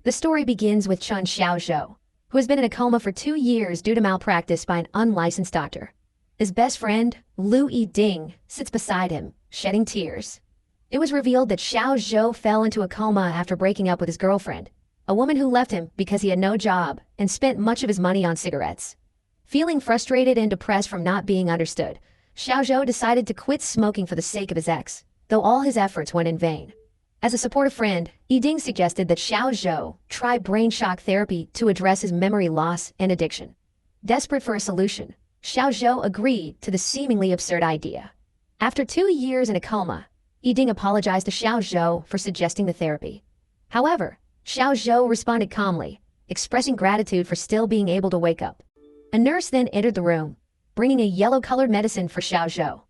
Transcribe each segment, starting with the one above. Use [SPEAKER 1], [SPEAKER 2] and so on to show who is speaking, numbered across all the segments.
[SPEAKER 1] The story begins with Chun Xiaozhou, who has been in a coma for 2 years due to malpractice by an unlicensed doctor. His best friend, Lu Yiding, sits beside him, shedding tears. It was revealed that Xiaozhou fell into a coma after breaking up with his girlfriend, a woman who left him because he had no job and spent much of his money on cigarettes. Feeling frustrated and depressed from not being understood, Xiaozhou decided to quit smoking for the sake of his ex, though all his efforts went in vain. As a supportive friend, Yiding suggested that Xiaozhou try brain shock therapy to address his memory loss and addiction. Desperate for a solution, Xiaozhou agreed to the seemingly absurd idea. After 2 years in a coma, Yiding apologized to Xiaozhou for suggesting the therapy. However, Xiaozhou responded calmly, expressing gratitude for still being able to wake up. A nurse then entered the room, bringing a yellow-colored medicine for Xiaozhou.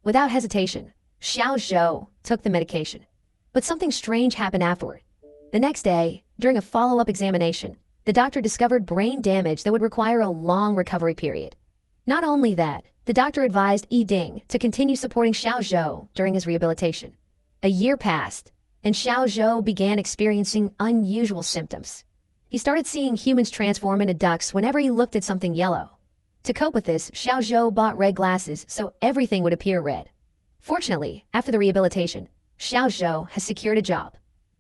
[SPEAKER 1] Without hesitation, Xiaozhou took the medication. But something strange happened afterward. The next day, during a follow-up examination, the doctor discovered brain damage that would require a long recovery period. Not only that, the doctor advised Yiding to continue supporting Xiaozhou during his rehabilitation. A year passed, and Xiaozhou began experiencing unusual symptoms. He started seeing humans transform into ducks whenever he looked at something yellow. To cope with this, Xiaozhou bought red glasses so everything would appear red. Fortunately, after the rehabilitation, Xiaozhou has secured a job.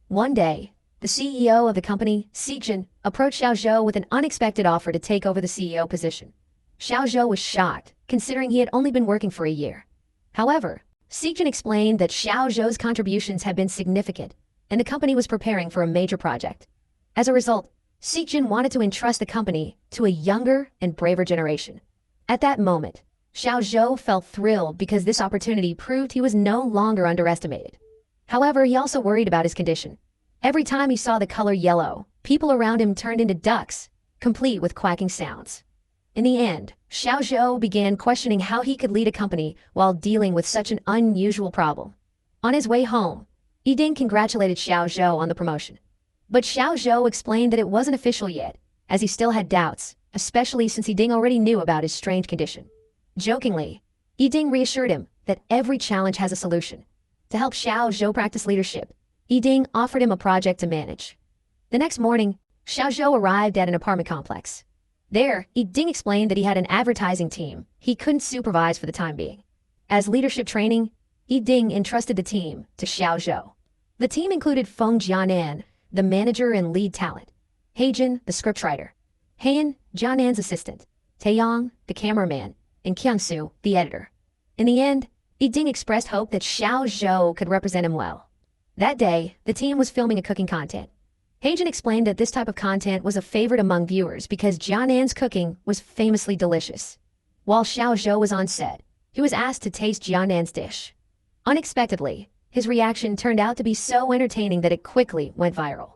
[SPEAKER 1] One day, the CEO of the company, Xijun, approached Xiaozhou with an unexpected offer to take over the CEO position. Xiaozhou was shocked, considering he had only been working for a year. However, Xijun explained that Xiaozhou's contributions had been significant, and the company was preparing for a major project. As a result, Xijun wanted to entrust the company to a younger and braver generation. At that moment, Xiaozhou felt thrilled because this opportunity proved he was no longer underestimated. However, he also worried about his condition. Every time he saw the color yellow, people around him turned into ducks, complete with quacking sounds. In the end, Xiaozhou began questioning how he could lead a company while dealing with such an unusual problem. On his way home, Yiding congratulated Xiaozhou on the promotion. But Xiaozhou explained that it wasn't official yet, as he still had doubts, especially since Yiding already knew about his strange condition. Jokingly, Yiding reassured him that every challenge has a solution. To help Xiaozhou practice leadership, Yiding offered him a project to manage. The next morning, Xiaozhou arrived at an apartment complex. There, Yiding explained that he had an advertising team he couldn't supervise for the time being. As leadership training, Yiding entrusted the team to Xiaozhou. The team included Feng Jianan, the manager and lead talent, Heijin, the scriptwriter, Han, Jianan's assistant, Taeyong, the cameraman, and Kyungsu, the editor. In the end, Yiding expressed hope that Xiaozhou could represent him well. That day, the team was filming a cooking content. Heijin explained that this type of content was a favorite among viewers because Jianan's cooking was famously delicious. While Xiaozhou was on set, he was asked to taste Jianan's dish. Unexpectedly, his reaction turned out to be so entertaining that it quickly went viral.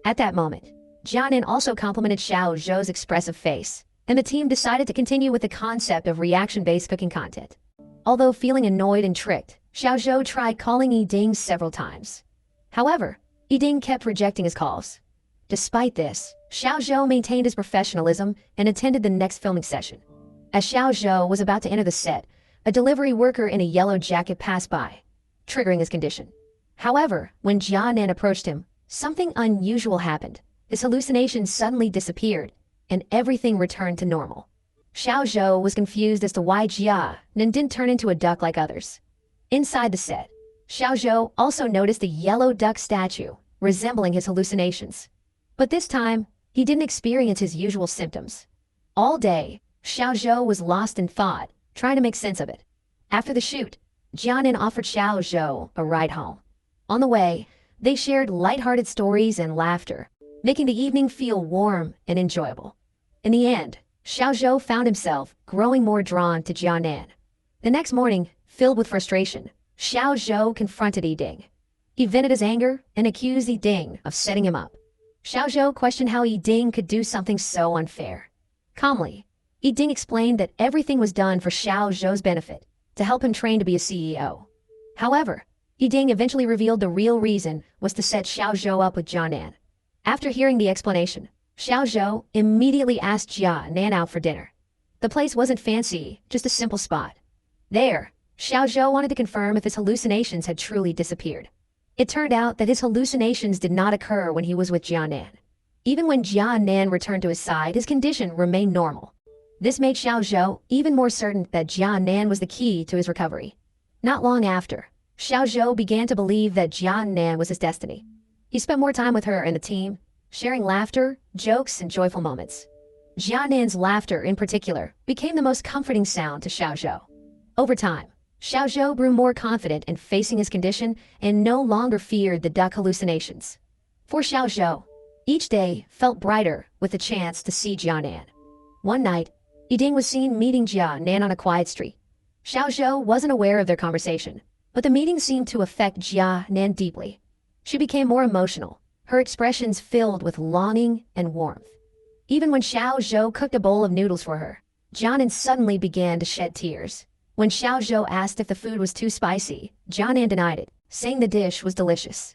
[SPEAKER 1] At that moment, Jianan also complimented Xiaozhou's expressive face, and the team decided to continue with the concept of reaction-based cooking content. Although feeling annoyed and tricked, Xiaozhou tried calling Yiding several times. However, Yiding kept rejecting his calls. Despite this, Xiaozhou maintained his professionalism and attended the next filming session. As Xiaozhou was about to enter the set, a delivery worker in a yellow jacket passed by, triggering his condition. However, when Jianan approached him, something unusual happened. His hallucinations suddenly disappeared, and everything returned to normal. Xiaozhou was confused as to why Jianan didn't turn into a duck like others. Inside the set, Xiaozhou also noticed a yellow duck statue, resembling his hallucinations. But this time, he didn't experience his usual symptoms. All day, Xiaozhou was lost in thought, trying to make sense of it. After the shoot, Jianan offered Xiaozhou a ride home. On the way, they shared lighthearted stories and laughter, making the evening feel warm and enjoyable. In the end, Xiaozhou found himself growing more drawn to Jianan. The next morning, filled with frustration, Xiaozhou confronted Yiding. He vented his anger and accused Yiding of setting him up. Xiaozhou questioned how Yiding could do something so unfair. Calmly, Yiding explained that everything was done for Xiaozhou's benefit, to help him train to be a CEO. However, Yiding eventually revealed the real reason was to set Xiaozhou up with Jianan. After hearing the explanation, Xiaozhou immediately asked Jianan out for dinner. The place wasn't fancy, just a simple spot. There, Xiaozhou wanted to confirm if his hallucinations had truly disappeared. It turned out that his hallucinations did not occur when he was with Jianan. Even when Jia Nan returned to his side, his condition remained normal. This made Xiaozhou even more certain that Jia Nan was the key to his recovery. Not long after, Xiaozhou began to believe that Jia Nan was his destiny. He spent more time with her and the team, sharing laughter, jokes, and joyful moments. Jia Nan's laughter, in particular, became the most comforting sound to Xiaozhou. Over time, Xiaozhou grew more confident in facing his condition and no longer feared the duck hallucinations. For Xiaozhou, each day felt brighter with the chance to see Jia Nan. One night, Yiding was seen meeting Jia Nan on a quiet street. Xiaozhou wasn't aware of their conversation, but the meeting seemed to affect Jia Nan deeply. She became more emotional, her expressions filled with longing and warmth. Even when Xiaozhou cooked a bowl of noodles for her, Jia Nan suddenly began to shed tears. When Xiaozhou asked if the food was too spicy, Jia Nan denied it, saying the dish was delicious.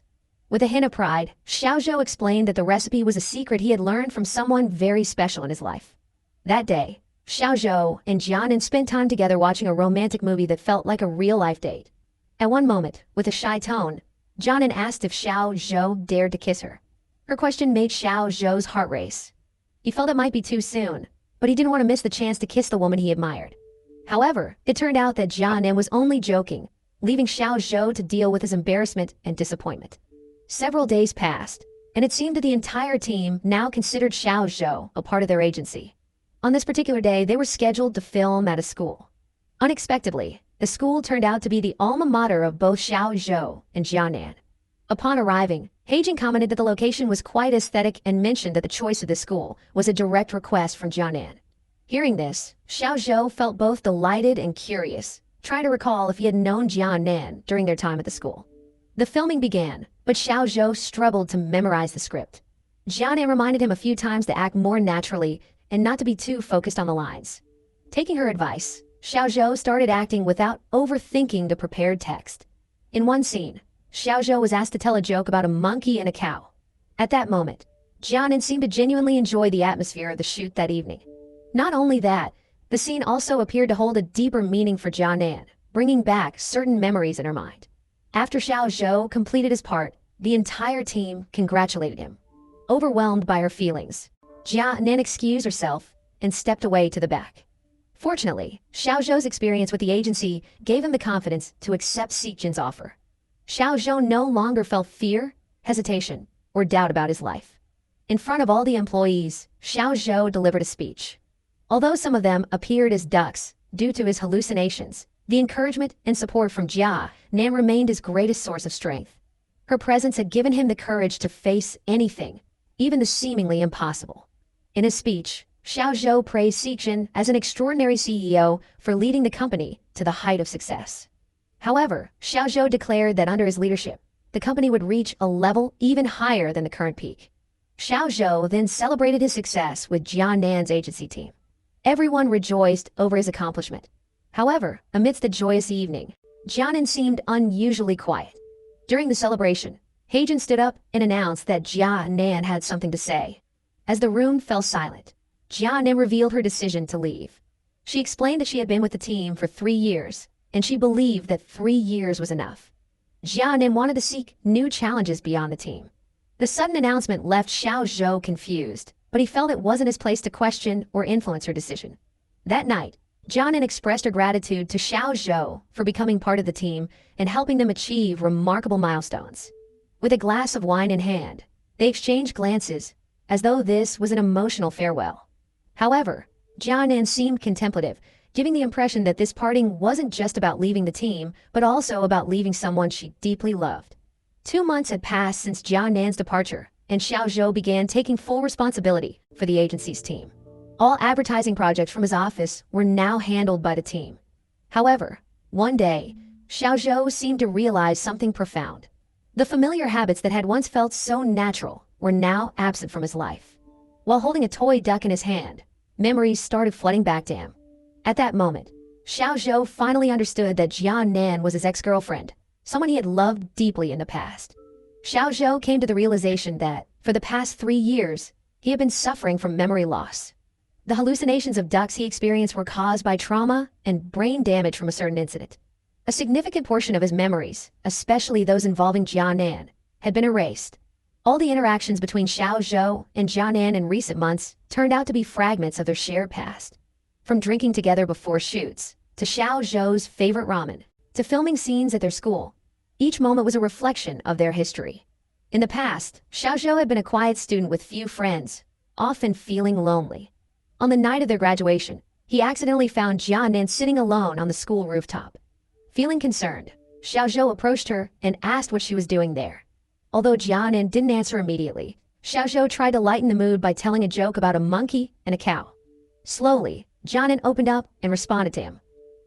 [SPEAKER 1] With a hint of pride, Xiaozhou explained that the recipe was a secret he had learned from someone very special in his life. That day, Xiaozhou and Jia Nan spent time together watching a romantic movie that felt like a real-life date. At one moment, with a shy tone, Jia Nan asked if Xiaozhou dared to kiss her. Her question made Xiaozhou's heart race. He felt it might be too soon, but he didn't want to miss the chance to kiss the woman he admired. However, it turned out that Jia Nan was only joking, leaving Xiaozhou to deal with his embarrassment and disappointment. Several days passed, and it seemed that the entire team now considered Xiaozhou a part of their agency. On this particular day, they were scheduled to film at a school. Unexpectedly, the school turned out to be the alma mater of both Xiaozhou and Jia Nan. Upon arriving, Heijin commented that the location was quite aesthetic and mentioned that the choice of the school was a direct request from Jia Nan. Hearing this, Xiaozhou felt both delighted and curious, trying to recall if he had known Jia Nan during their time at the school. The filming began, but Xiaozhou struggled to memorize the script. Jia Nan reminded him a few times to act more naturally and not to be too focused on the lines. Taking her advice, Xiaozhou started acting without overthinking the prepared text. In one scene, Xiaozhou was asked to tell a joke about a monkey and a cow. At that moment, Jia Nan seemed to genuinely enjoy the atmosphere of the shoot that evening. Not only that, the scene also appeared to hold a deeper meaning for Jia Nan, bringing back certain memories in her mind. After Xiaozhou completed his part, the entire team congratulated him. Overwhelmed by her feelings, Jia Nan excused herself and stepped away to the back. Fortunately, Xiaozhou's experience with the agency gave him the confidence to accept Xijin's offer. Xiaozhou no longer felt fear, hesitation, or doubt about his life. In front of all the employees, Xiaozhou delivered a speech. Although some of them appeared as ducks due to his hallucinations, the encouragement and support from Jia Nan remained his greatest source of strength. Her presence had given him the courage to face anything, even the seemingly impossible. In his speech, Xiaozhou praised Xijin as an extraordinary CEO for leading the company to the height of success. However, Xiaozhou declared that under his leadership, the company would reach a level even higher than the current peak. Xiaozhou then celebrated his success with Jia Nan's agency team. Everyone rejoiced over his accomplishment. However, amidst the joyous evening, Jia Nan seemed unusually quiet. During the celebration, Heijin stood up and announced that Jia Nan had something to say. As the room fell silent, Jia Nan revealed her decision to leave. She explained that she had been with the team for 3 years, and she believed that 3 years was enough. Jia Nan wanted to seek new challenges beyond the team. The sudden announcement left Xiaozhou confused, but he felt it wasn't his place to question or influence her decision. That night, Jia Nan expressed her gratitude to Xiaozhou for becoming part of the team and helping them achieve remarkable milestones. With a glass of wine in hand, they exchanged glances, as though this was an emotional farewell. However, Jia Nan seemed contemplative, giving the impression that this parting wasn't just about leaving the team, but also about leaving someone she deeply loved. 2 months had passed since Jia Nan's departure, and Xiaozhou began taking full responsibility for the agency's team. All advertising projects from his office were now handled by the team. However, one day, Xiaozhou seemed to realize something profound. The familiar habits that had once felt so natural were now absent from his life. While holding a toy duck in his hand, memories started flooding back to him. At that moment, Xiaozhou finally understood that Jia Nan was his ex-girlfriend, someone he had loved deeply in the past. Xiaozhou came to the realization that, for the past 3 years, he had been suffering from memory loss. The hallucinations of ducks he experienced were caused by trauma and brain damage from a certain incident. A significant portion of his memories, especially those involving Jia Nan, had been erased. All the interactions between Xiaozhou and Jianan in recent months turned out to be fragments of their shared past. From drinking together before shoots, to Xiaozhou's favorite ramen, to filming scenes at their school, each moment was a reflection of their history. In the past, Xiaozhou had been a quiet student with few friends, often feeling lonely. On the night of their graduation, he accidentally found Jianan sitting alone on the school rooftop. Feeling concerned, Xiaozhou approached her and asked what she was doing there. Although Jianan didn't answer immediately, Xiaozhou tried to lighten the mood by telling a joke about a monkey and a cow. Slowly, Jianan opened up and responded to him.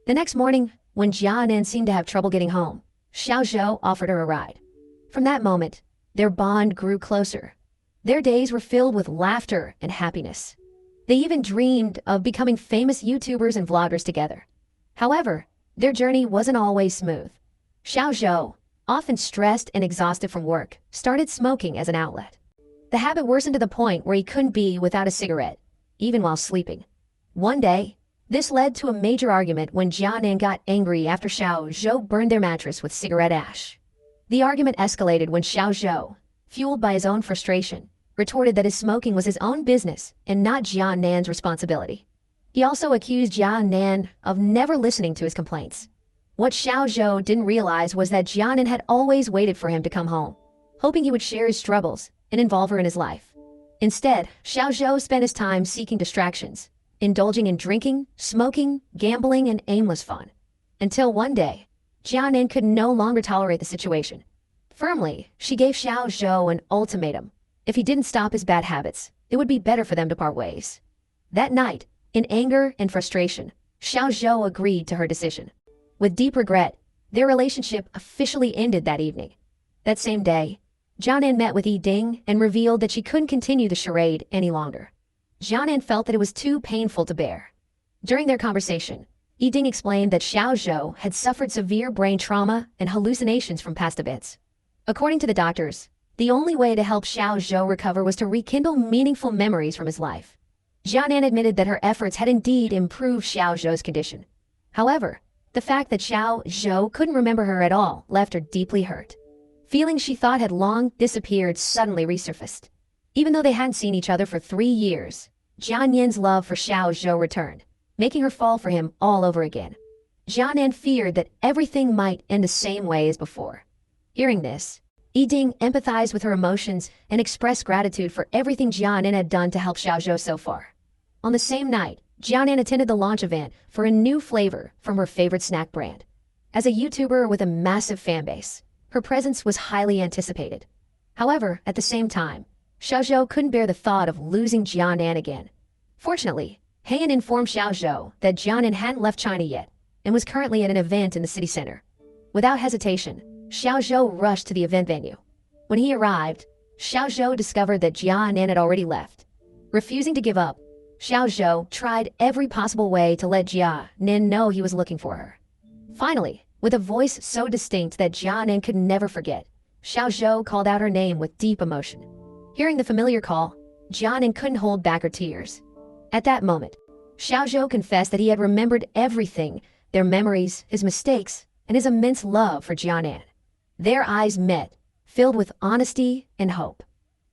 [SPEAKER 1] The next morning, when Jianan seemed to have trouble getting home, Xiaozhou offered her a ride. From that moment, their bond grew closer. Their days were filled with laughter and happiness. They even dreamed of becoming famous YouTubers and vloggers together. However, their journey wasn't always smooth. Xiaozhou, often stressed and exhausted from work, started smoking as an outlet. The habit worsened to the point where he couldn't be without a cigarette, even while sleeping. One day, this led to a major argument when Jianan got angry after Xiaozhou burned their mattress with cigarette ash. The argument escalated when Xiaozhou, fueled by his own frustration, retorted that his smoking was his own business and not Jianan's responsibility. He also accused Jianan of never listening to his complaints. What Xiaozhou didn't realize was that Jianan had always waited for him to come home, hoping he would share his struggles and involve her in his life. Instead, Xiaozhou spent his time seeking distractions, indulging in drinking, smoking, gambling, and aimless fun. Until one day, Jianan could no longer tolerate the situation. Firmly, she gave Xiaozhou an ultimatum. If he didn't stop his bad habits, it would be better for them to part ways. That night, in anger and frustration, Xiaozhou agreed to her decision. With deep regret, their relationship officially ended that evening. That same day, Jianan met with Yi Ding and revealed that she couldn't continue the charade any longer. Jianan felt that it was too painful to bear. During their conversation, Yi Ding explained that Xiaozhou had suffered severe brain trauma and hallucinations from past events. According to the doctors, the only way to help Xiaozhou recover was to rekindle meaningful memories from his life. Jianan admitted that her efforts had indeed improved Xiaozhou's condition. However, the fact that Xiaozhou couldn't remember her at all left her deeply hurt. Feelings she thought had long disappeared suddenly resurfaced. Even though they hadn't seen each other for 3 years, Jianyan's love for Xiaozhou returned, making her fall for him all over again. Jianan feared that everything might end the same way as before. Hearing this, Yi Ding empathized with her emotions and expressed gratitude for everything Jianan had done to help Xiaozhou so far. On the same night, Jianan attended the launch event for a new flavor from her favorite snack brand. As a YouTuber with a massive fanbase, her presence was highly anticipated. However, at the same time, Xiaozhou couldn't bear the thought of losing Jianan again. Fortunately, Han informed Xiaozhou that Jianan hadn't left China yet and was currently at an event in the city center. Without hesitation, Xiaozhou rushed to the event venue. When he arrived, Xiaozhou discovered that Jianan had already left. Refusing to give up, Xiaozhou tried every possible way to let Jianan know he was looking for her. Finally, with a voice so distinct that Jianan could never forget, Xiaozhou called out her name with deep emotion. Hearing the familiar call, Jianan couldn't hold back her tears. At that moment, Xiaozhou confessed that he had remembered everything, their memories, his mistakes, and his immense love for Jianan. Their eyes met, filled with honesty and hope.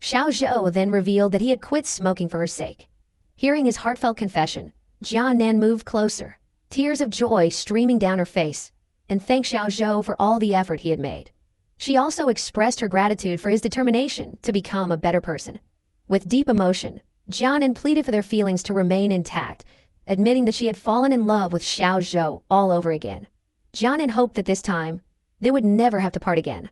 [SPEAKER 1] Xiaozhou then revealed that he had quit smoking for her sake. Hearing his heartfelt confession, Jianan moved closer, tears of joy streaming down her face, and thanked Xiaozhou for all the effort he had made. She also expressed her gratitude for his determination to become a better person. With deep emotion, Jianan pleaded for their feelings to remain intact, admitting that she had fallen in love with Xiaozhou all over again. Jianan hoped that this time, they would never have to part again.